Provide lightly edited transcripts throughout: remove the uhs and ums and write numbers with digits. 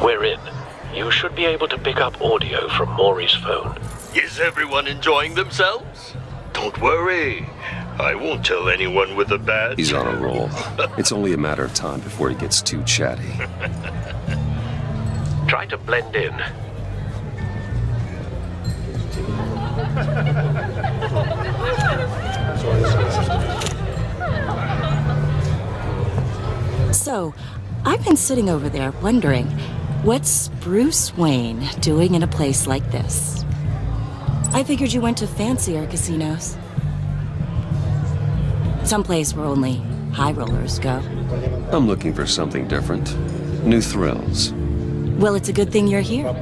We're in. You should be able to pick up audio from Maury's phone. Is everyone enjoying themselves? Don't worry. I won't tell anyone with a badge. He's on a roll. It's only a matter of time before he gets too chatty. Try to blend in. So, I've been sitting over there wondering, what's Bruce Wayne doing in a place like this? I figured you went to fancier casinos. Someplace where only high rollers go. I'm looking for something different. New thrills. Well, it's a good thing you're here.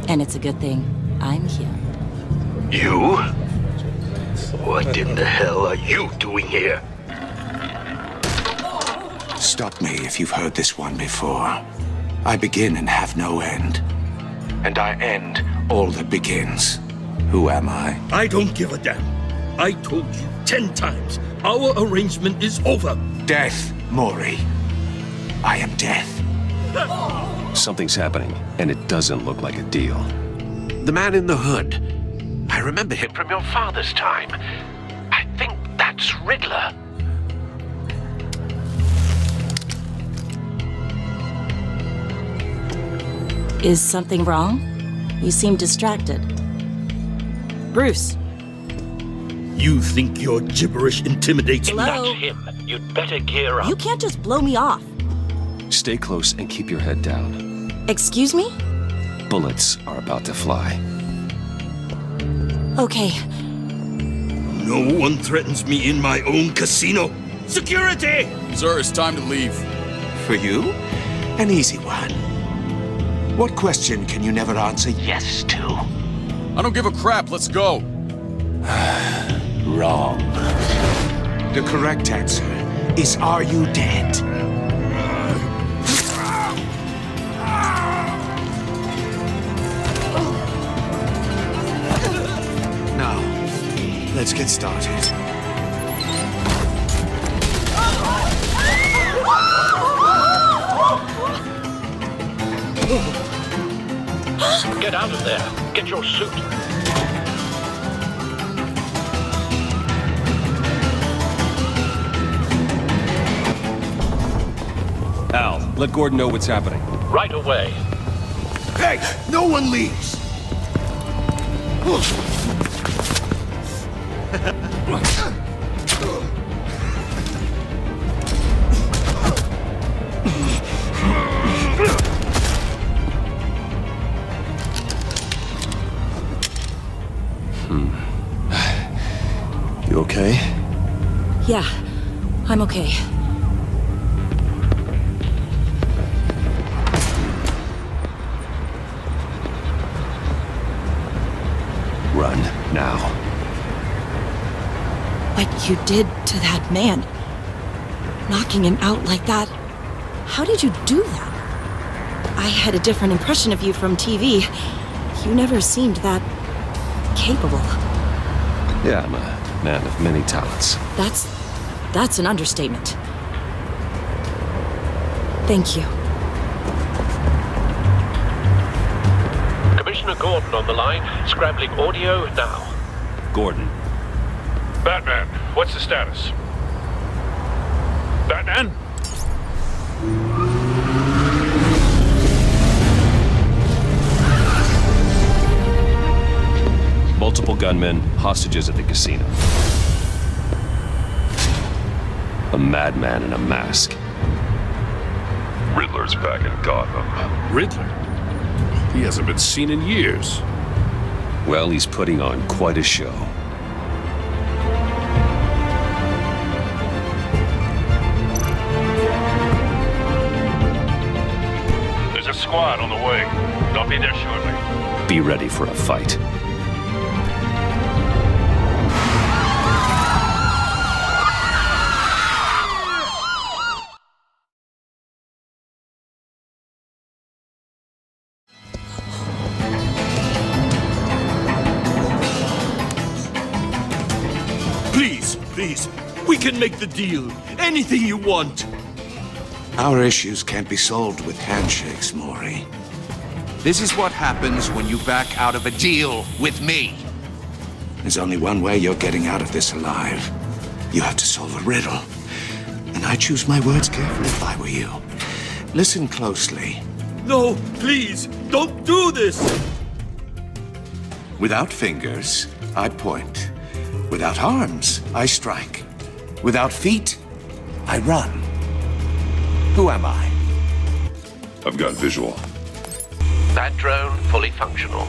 And it's a good thing I'm here. You? What in the hell are you doing here? Stop me if you've heard this one before. I begin and have no end. And I end all that begins. Who am I? I don't give a damn. I told you 10 times. Our arrangement is over. Death, Maury. I am death. Something's happening, and it doesn't look like a deal. The man in the hood. I remember him from your father's time. I think that's Riddler. Is something wrong? You seem distracted. Bruce. You think your gibberish intimidates me? Hello? That's him. You'd better gear up. You can't just blow me off. Stay close and keep your head down. Excuse me? Bullets are about to fly. Okay. No one threatens me in my own casino. Security! Sir, it's time to leave. For you? An easy one. What question can you never answer yes to? I don't give a crap, let's go. Wrong. The correct answer is, are you dead? Now, let's get started. Get out of there. Get your suit. Al, let Gordon know what's happening. Right away. Hey, no one leaves! You okay? Yeah, I'm okay. Run, now. What you did to that man, knocking him out like that, how did you do that? I had a different impression of you from TV. You never seemed that capable. Yeah, I'm a man of many talents. That's an understatement. Thank you. Commissioner Gordon on the line. Scrambling audio now. Gordon. Batman, what's the status? Batman? Multiple gunmen, hostages at the casino. A madman in a mask. Riddler's back in Gotham. Riddler? He hasn't been seen in years. Well, he's putting on quite a show. squad on the way. They'll be there shortly. Be ready for a fight. Please, we can make the deal. Anything you want. Our issues can't be solved with handshakes, Maury. This is what happens when you back out of a deal with me. There's only one way you're getting out of this alive. You have to solve a riddle. And I choose my words carefully if I were you. Listen closely. No, please, don't do this. Without fingers, I point. Without arms, I strike. Without feet, I run. Who am I? I've got visual. That drone fully functional.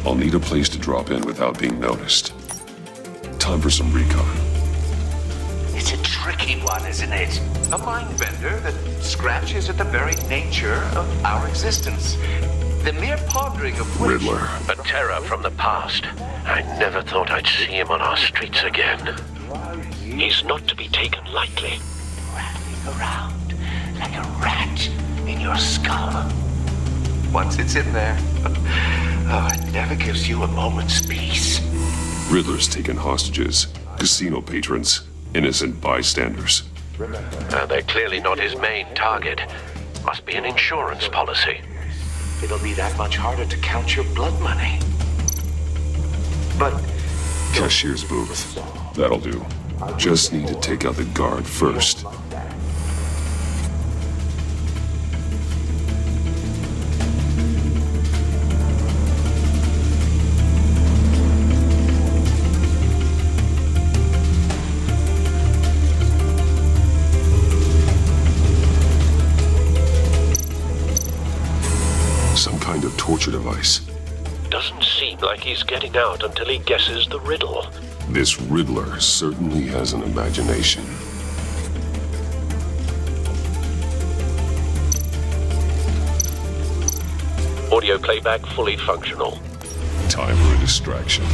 I'll need a place to drop in without being noticed. Time for some recon. It's a tricky one, isn't it? A mind bender that scratches at the very nature of our existence. The mere pondering of which... Riddler. A terror from the past. I never thought I'd see him on our streets again. He's not to be taken lightly. Rattling around like a rat in your skull. Once it's in there, it never gives you a moment's peace. Riddler's taken hostages, casino patrons, innocent bystanders. They're clearly not his main target. Must be an insurance policy. It'll be that much harder to count your blood money. But... Cashier's booth. That'll do. Just need to take out the guard first. Some kind of torture device. Doesn't seem like he's getting out until he guesses the riddle. This Riddler certainly has an imagination. Audio playback fully functional. Time for a distraction.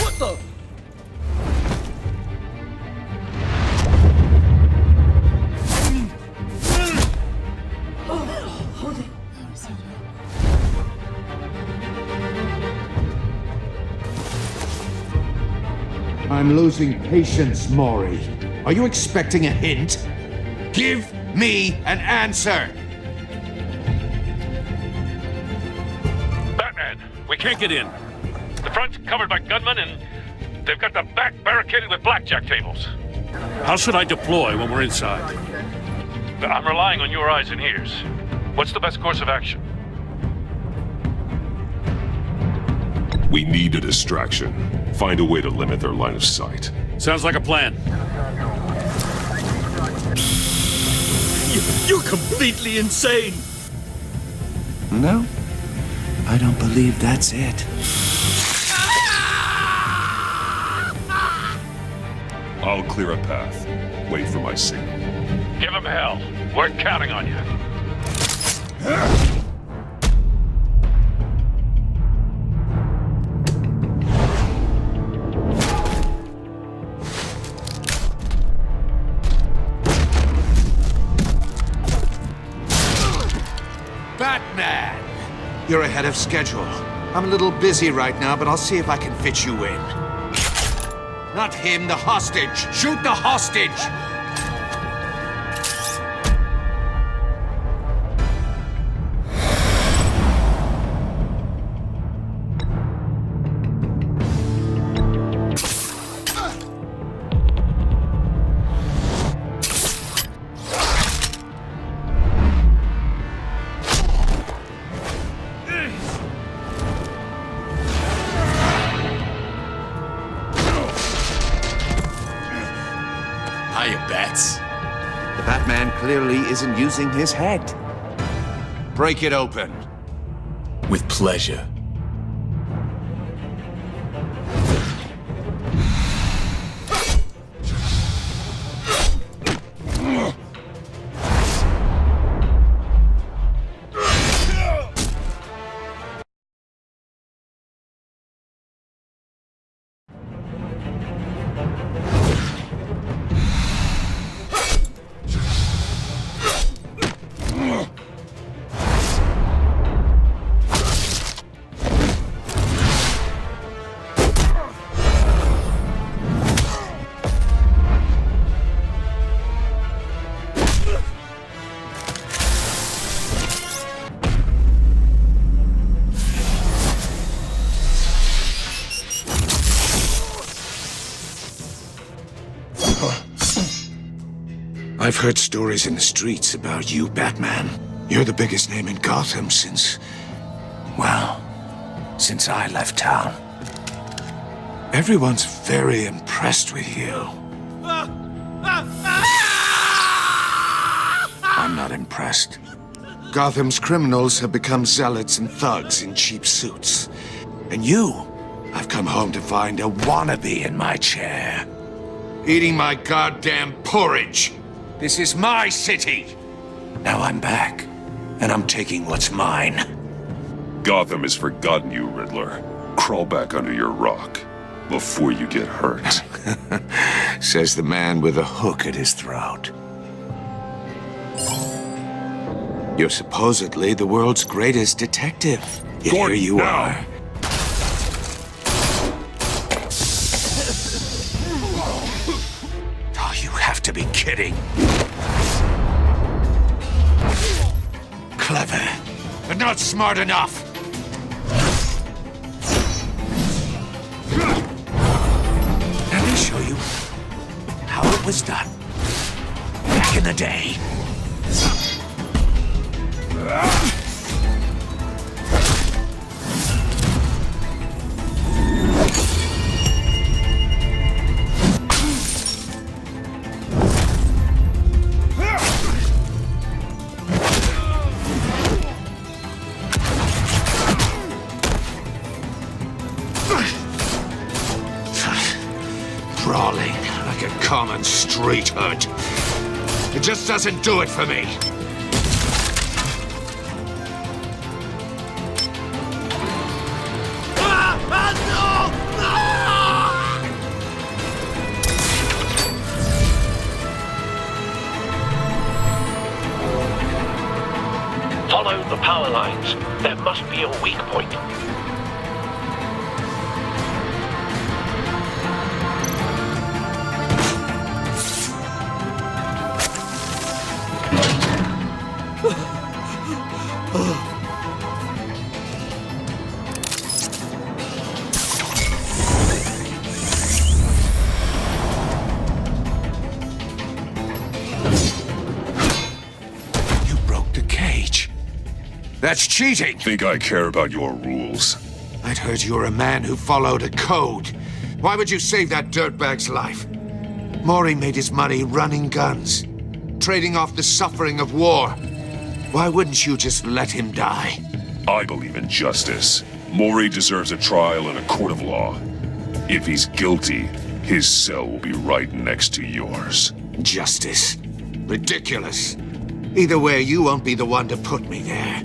What the? I'm losing patience, Maury. Are you expecting a hint? Give me an answer! Batman, we can't get in. The front's covered by gunmen, and they've got the back barricaded with blackjack tables. How should I deploy when we're inside? I'm relying on your eyes and ears. What's the best course of action? We need a distraction. Find a way to limit their line of sight. Sounds like a plan. You're completely insane. No, I don't believe that's it. I'll clear a path. Wait for my signal. Give him hell. We're counting on you. Batman! You're ahead of schedule. I'm a little busy right now, but I'll see if I can fit you in. Not him, the hostage! Shoot the hostage! The Batman clearly isn't using his head. Break it open. With pleasure. I've heard stories in the streets about you, Batman. You're the biggest name in Gotham since I left town. Everyone's very impressed with you. I'm not impressed. Gotham's criminals have become zealots and thugs in cheap suits. And you, I've come home to find a wannabe in my chair. Eating my goddamn porridge. This is my city. Now I'm back, and I'm taking what's mine. Gotham has forgotten you, Riddler. Crawl back under your rock before you get hurt. Says the man with a hook at his throat. You're supposedly the world's greatest detective. Yet here you are. Oh, you have to be kidding. Clever, but not smart enough. Let me show you how it was done back in the day. Brawling like a common street hood. It just doesn't do it for me. Follow the power lines. There must be a weak point. That's cheating! Think I care about your rules? I'd heard you were a man who followed a code. Why would you save that dirtbag's life? Maury made his money running guns, trading off the suffering of war. Why wouldn't you just let him die? I believe in justice. Maury deserves a trial in a court of law. If he's guilty, his cell will be right next to yours. Justice? Ridiculous. Either way, you won't be the one to put me there.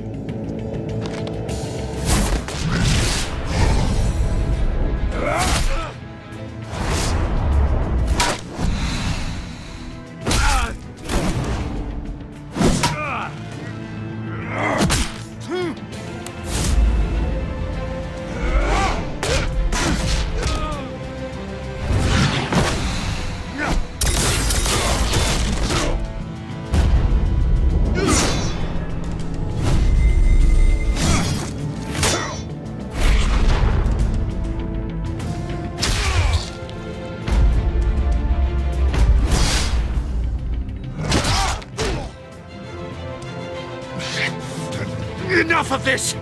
Enough of this!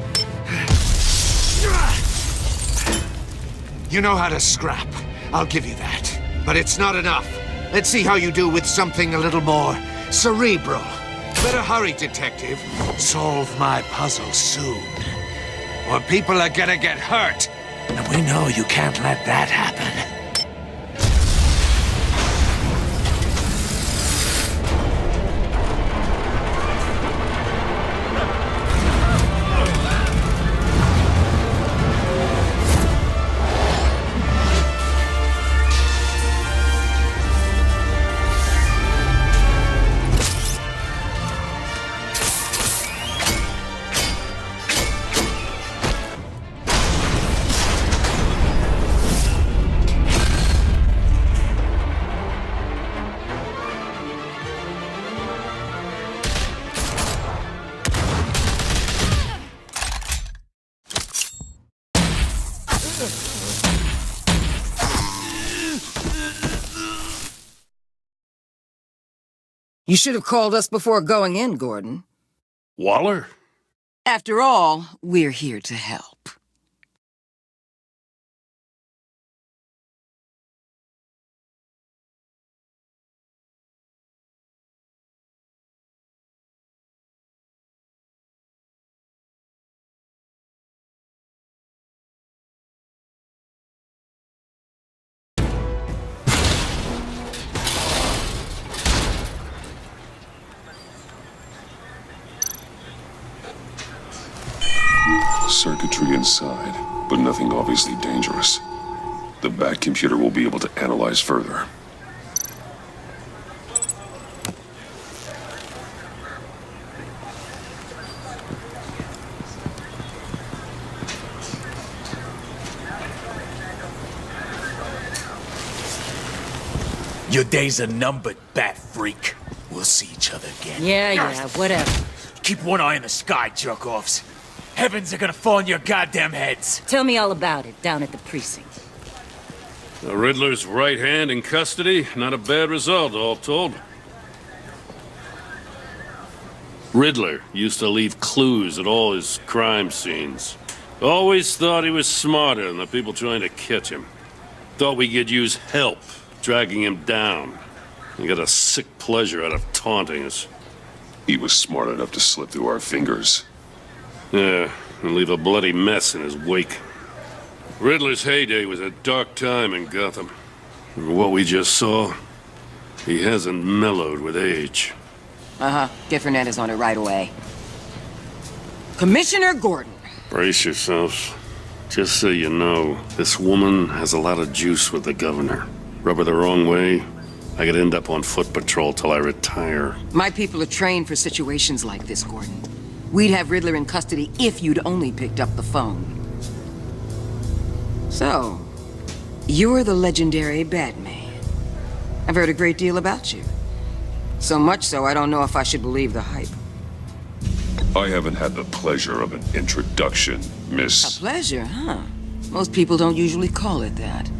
You know how to scrap. I'll give you that. But it's not enough. Let's see how you do with something a little more cerebral. Better hurry, detective. Solve my puzzle soon. Or people are gonna get hurt. And we know you can't let that happen. You should have called us before going in, Gordon. Waller? After all, we're here to help. Circuitry inside, but nothing obviously dangerous. The back computer will be able to analyze further. Your days are numbered, bat freak. We'll see each other again. Yeah, whatever. Keep one eye in the sky, jerk-offs. Heavens are gonna fall on your goddamn heads. Tell me all about it down at the precinct. The Riddler's right hand in custody. Not a bad result, all told. Riddler used to leave clues at all his crime scenes. Always thought he was smarter than the people trying to catch him. Thought we could use help dragging him down. He got a sick pleasure out of taunting us. He was smart enough to slip through our fingers. Yeah, and leave a bloody mess in his wake. Riddler's heyday was a dark time in Gotham. For what we just saw, he hasn't mellowed with age. Get Fernandez on it right away. Commissioner Gordon. Brace yourselves. Just so you know, this woman has a lot of juice with the governor. Rub her the wrong way, I could end up on foot patrol till I retire. My people are trained for situations like this, Gordon. We'd have Riddler in custody if you'd only picked up the phone. So, you're the legendary Batman. I've heard a great deal about you. So much so, I don't know if I should believe the hype. I haven't had the pleasure of an introduction, Miss... A pleasure, huh? Most people don't usually call it that.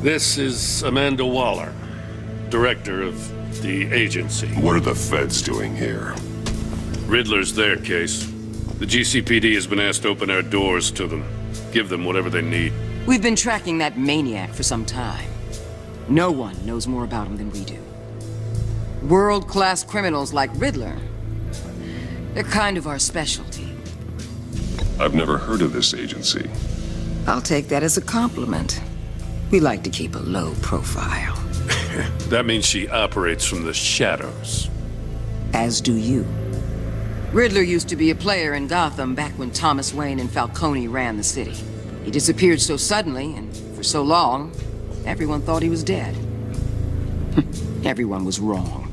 This is Amanda Waller, director of the agency. What are the feds doing here? Riddler's their case. The GCPD has been asked to open our doors to them. Give them whatever they need. We've been tracking that maniac for some time. No one knows more about him than we do. World-class criminals like Riddler. They're kind of our specialty. I've never heard of this agency. I'll take that as a compliment. We like to keep a low profile. That means she operates from the shadows. As do you. Riddler used to be a player in Gotham back when Thomas Wayne and Falcone ran the city. He disappeared so suddenly and for so long, everyone thought he was dead. Everyone was wrong.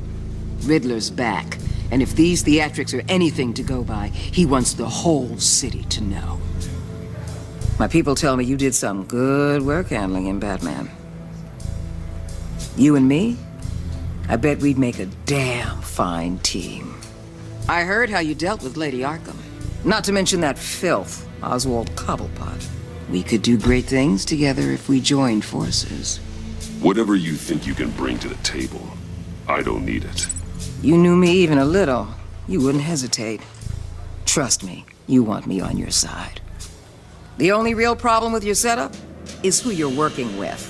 Riddler's back, and if these theatrics are anything to go by, he wants the whole city to know. My people tell me you did some good work handling him, Batman. You and me? I bet we'd make a damn fine team. I heard how you dealt with Lady Arkham. Not to mention that filth, Oswald Cobblepot. We could do great things together if we joined forces. Whatever you think you can bring to the table, I don't need it. You knew me even a little, you wouldn't hesitate. Trust me, you want me on your side. The only real problem with your setup is who you're working with.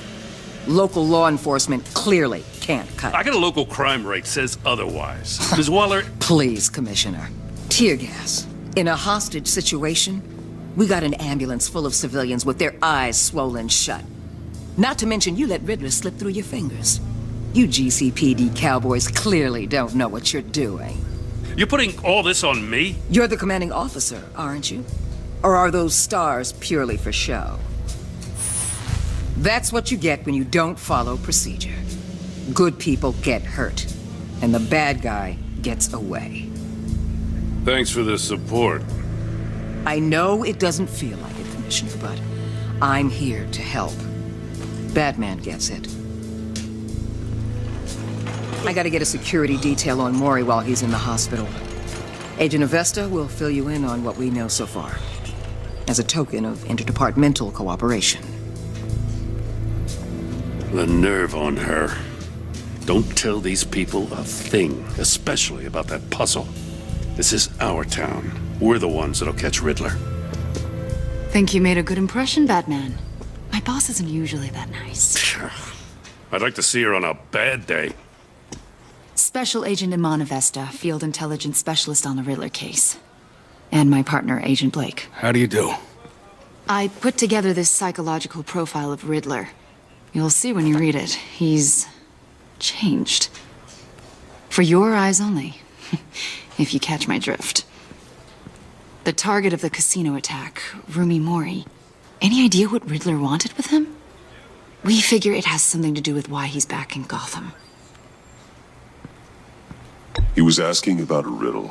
Local law enforcement clearly can't cut it. I got a local crime rate says otherwise. Ms. Waller... Please, Commissioner. Tear gas. In a hostage situation, we got an ambulance full of civilians with their eyes swollen shut. Not to mention you let Riddler slip through your fingers. You GCPD cowboys clearly don't know what you're doing. You're putting all this on me? You're the commanding officer, aren't you? Or are those stars purely for show? That's what you get when you don't follow procedure. Good people get hurt, and the bad guy gets away. Thanks for the support. I know it doesn't feel like it, Commissioner, but I'm here to help. Batman gets it. I gotta get a security detail on Maury while he's in the hospital. Agent Avesta will fill you in on what we know so far, as a token of interdepartmental cooperation. The nerve on her. Don't tell these people a thing, especially about that puzzle. This is our town. We're the ones that'll catch Riddler. Think you made a good impression, Batman? My boss isn't usually that nice. I'd like to see her on a bad day. Special Agent Imana Vesta, Field Intelligence Specialist on the Riddler case. And my partner, Agent Blake. How do you do? I put together this psychological profile of Riddler. You'll see when you read it. He's changed. For your eyes only, if you catch my drift. The target of the casino attack, Rumi Mori. Any idea what Riddler wanted with him? We figure it has something to do with why he's back in Gotham. He was asking about a riddle.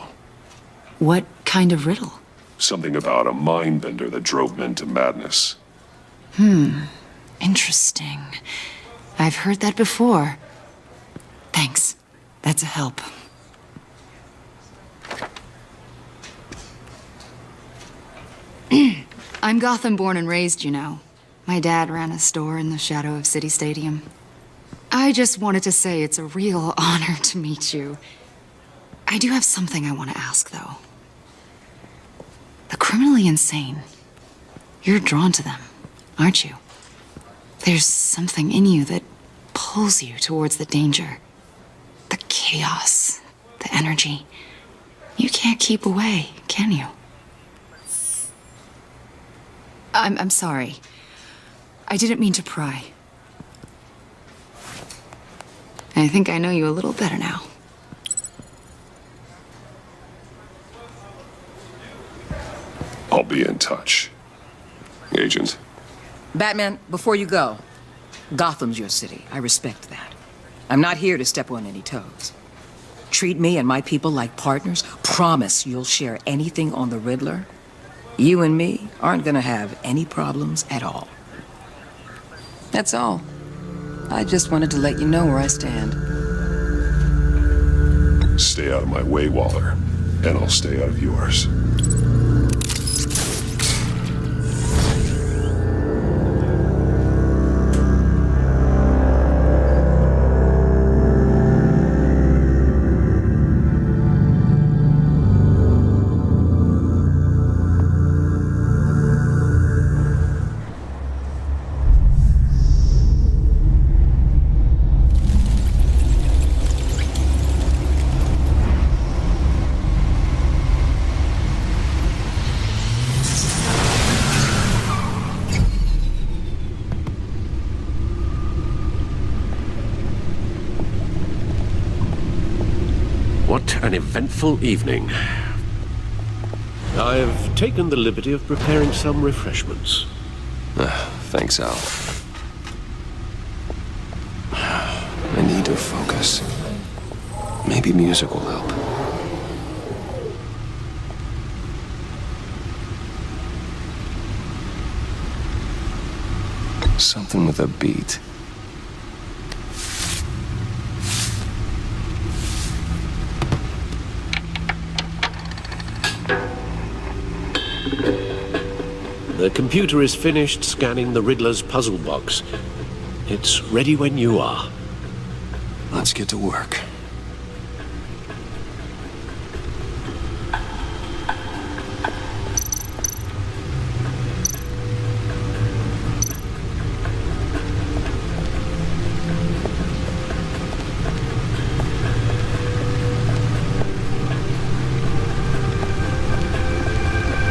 What kind of riddle? Something about a mind bender that drove men to madness. Interesting. I've heard that before. Thanks. That's a help. I'm Gotham born and raised, you know. My dad ran a store in the shadow of City Stadium. I just wanted to say it's a real honor to meet you. I do have something I want to ask, though. The criminally insane. You're drawn to them, aren't you? There's something in you that pulls you towards the danger. The chaos, the energy. You can't keep away, can you? I'm sorry. I didn't mean to pry. I think I know you a little better now. I'll be in touch. Agent. Batman, before you go, Gotham's your city. I respect that. I'm not here to step on any toes. Treat me and my people like partners. Promise you'll share anything on the Riddler. You and me aren't gonna have any problems at all. That's all. I just wanted to let you know where I stand. Stay out of my way, Waller, and I'll stay out of yours. What an eventful evening. I've taken the liberty of preparing some refreshments. Thanks, Al. I need to focus. Maybe music will help. Something with a beat. The computer is finished scanning the Riddler's puzzle box. It's ready when you are. Let's get to work.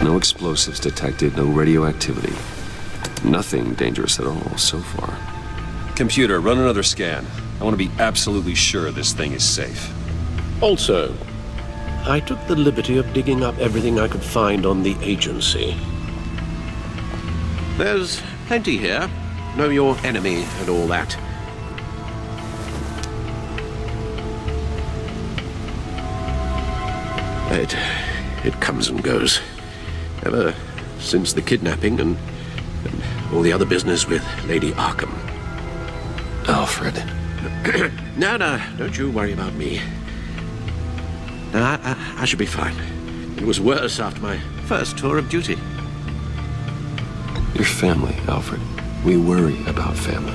No explosives detected, no radioactivity. Nothing dangerous at all so far. Computer, run another scan. I want to be absolutely sure this thing is safe. Also, I took the liberty of digging up everything I could find on the agency. There's plenty here. Know your enemy and all that. It comes and goes. Ever since the kidnapping and all the other business with Lady Arkham. Alfred. No, don't you worry about me. No, I should be fine. It was worse after my first tour of duty. Your family, Alfred. We worry about family.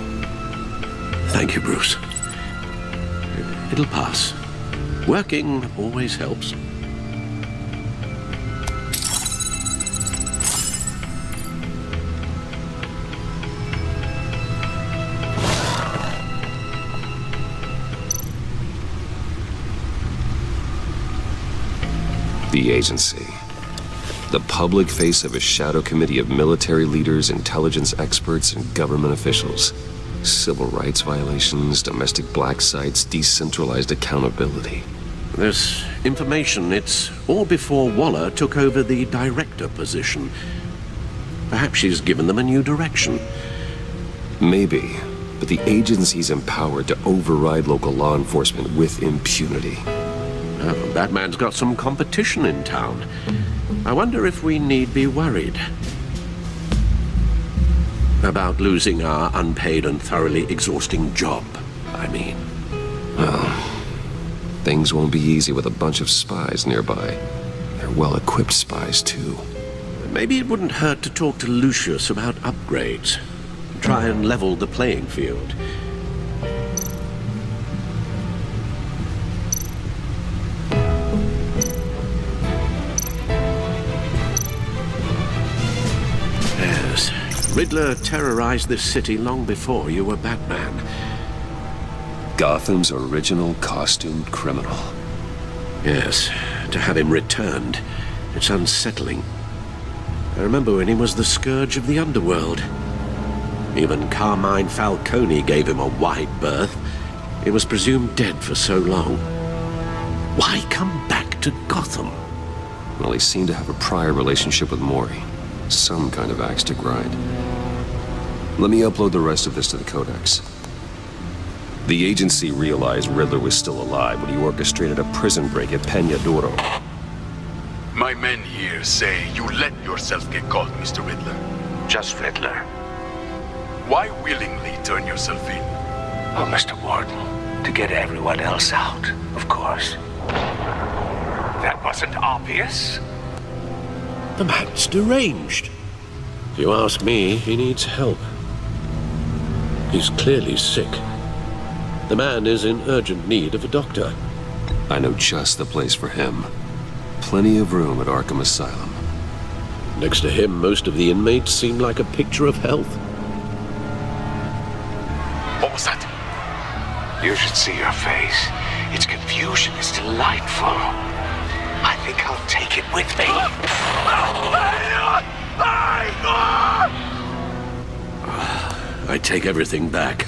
Thank you, Bruce. It'll pass. Working always helps. The agency. The public face of a shadow committee of military leaders, intelligence experts, and government officials. Civil rights violations, domestic black sites, decentralized accountability. This information, it's all before Waller took over the director position. Perhaps she's given them a new direction. Maybe, but the agency's empowered to override local law enforcement with impunity. Oh, Batman's got some competition in town. I wonder if we need be worried about losing our unpaid and thoroughly exhausting job, I mean. Well, things won't be easy with a bunch of spies nearby. They're well-equipped spies, too. Maybe it wouldn't hurt to talk to Lucius about upgrades. Try and level the playing field. Yes, Riddler terrorized this city long before you were Batman. Gotham's original costumed criminal. Yes, to have him returned, it's unsettling. I remember when he was the scourge of the underworld. Even Carmine Falcone gave him a wide berth. He was presumed dead for so long. Why come back to Gotham? Well, he seemed to have a prior relationship with Mori. Some kind of axe to grind. Let me upload the rest of this to the Codex. The agency realized Riddler was still alive when he orchestrated a prison break at Peñadoro. My men here say you let yourself get caught, Mr. Riddler. Just Riddler. Why willingly turn yourself in? Oh, Mr. Warden, to get everyone else out, of course. That wasn't obvious. The man's deranged. If you ask me, he needs help. He's clearly sick. The man is in urgent need of a doctor. I know just the place for him. Plenty of room at Arkham Asylum. Next to him, most of the inmates seem like a picture of health. What was that? You should see your face. Its confusion is delightful. I think I'll take it with me. I take everything back.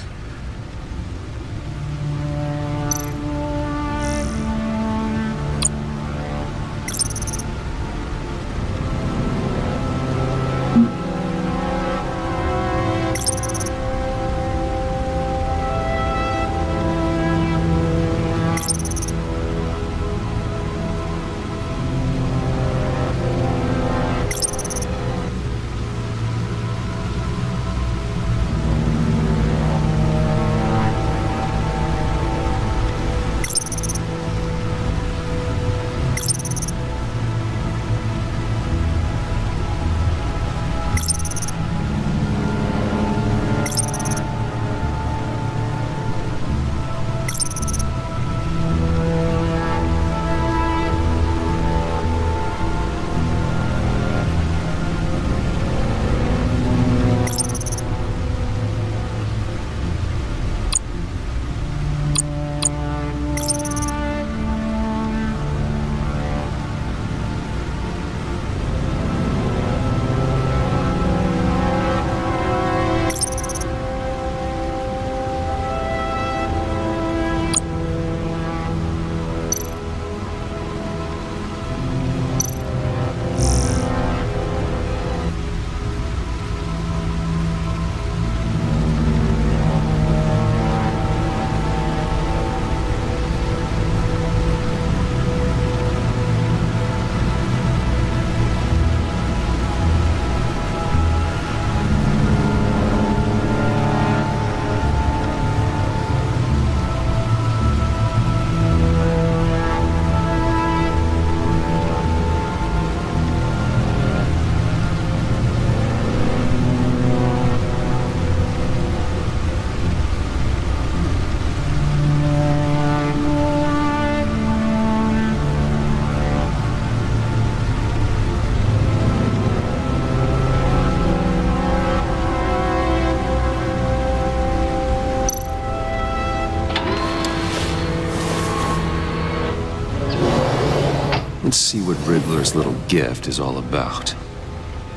Let's see what Riddler's little gift is all about.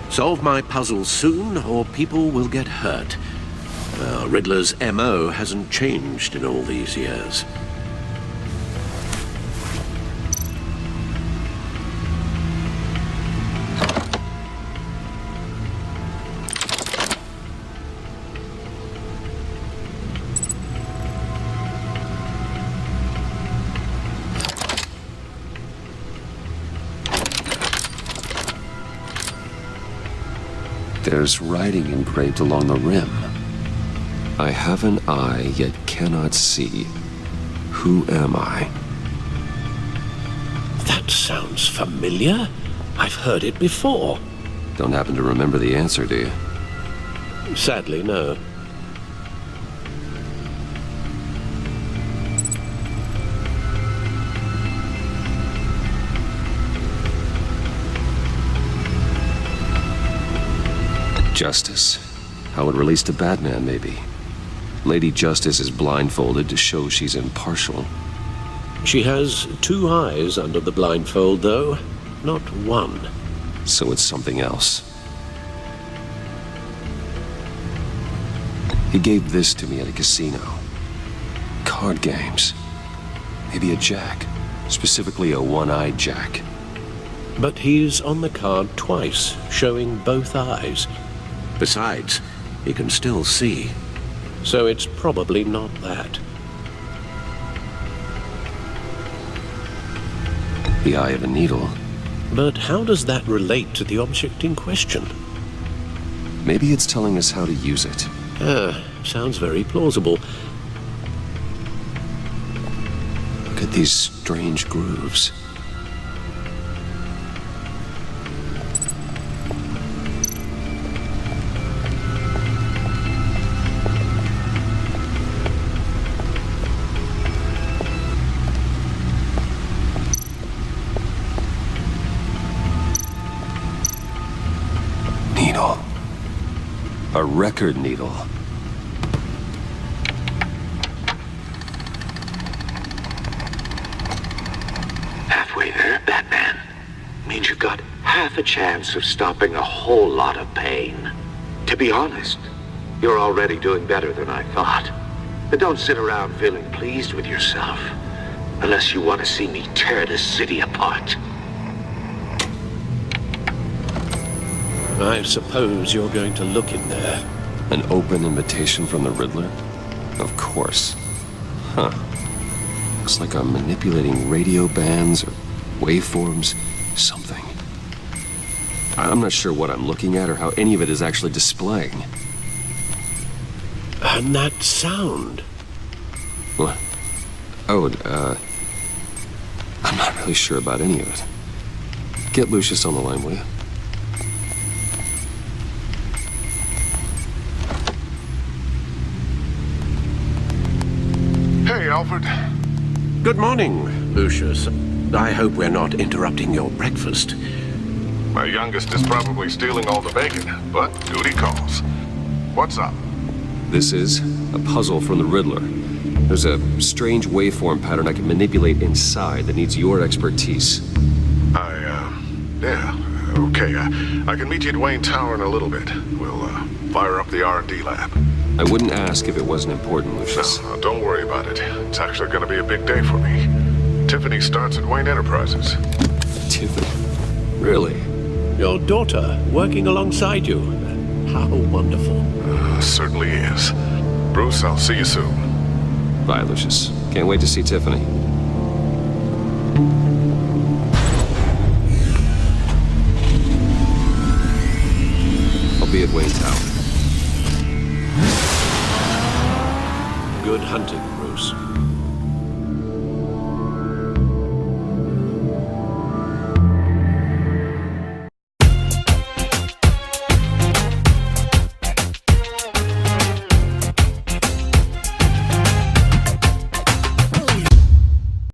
Solve my puzzle soon, or people will get hurt. Riddler's MO hasn't changed in all these years. There's writing engraved along the rim. I have an eye, yet cannot see. Who am I? That sounds familiar. I've heard it before. Don't happen to remember the answer, do you? Sadly, no. Justice. How it relates to Batman, maybe. Lady Justice is blindfolded to show she's impartial. She has 2 eyes under the blindfold, though. Not 1. So it's something else. He gave this to me at a casino. Card games. Maybe a jack. Specifically a one-eyed jack. But he's on the card twice, showing both eyes. Besides, he can still see. So it's probably not that. The eye of a needle. But how does that relate to the object in question? Maybe it's telling us how to use it. Sounds very plausible. Look at these strange grooves. A record needle. Halfway there, Batman. Means you've got half a chance of stopping a whole lot of pain. To be honest, you're already doing better than I thought. But don't sit around feeling pleased with yourself. Unless you want to see me tear this city apart. I suppose you're going to look in there. An open invitation from the Riddler? Of course. Huh. Looks like I'm manipulating radio bands or waveforms, something. I'm not sure what I'm looking at or how any of it is actually displaying. And that sound. What? Oh, I'm not really sure about any of it. Get Lucius on the line, will you? Hey, Alfred. Good morning, Lucius. I hope we're not interrupting your breakfast. My youngest is probably stealing all the bacon, but duty calls. What's up? This is a puzzle from the Riddler. There's a strange waveform pattern I can manipulate inside that needs your expertise. Yeah, okay. I can meet you at Wayne Tower in a little bit. We'll, fire up the R&D lab. I wouldn't ask if it wasn't important, Lucius. No, don't worry about it. It's actually gonna be a big day for me. Tiffany starts at Wayne Enterprises. Tiffany? Really? Your daughter working alongside you. How wonderful. Certainly is. Bruce, I'll see you soon. Bye, Lucius. Can't wait to see Tiffany. I'll be at Wayne Tower. Good hunting.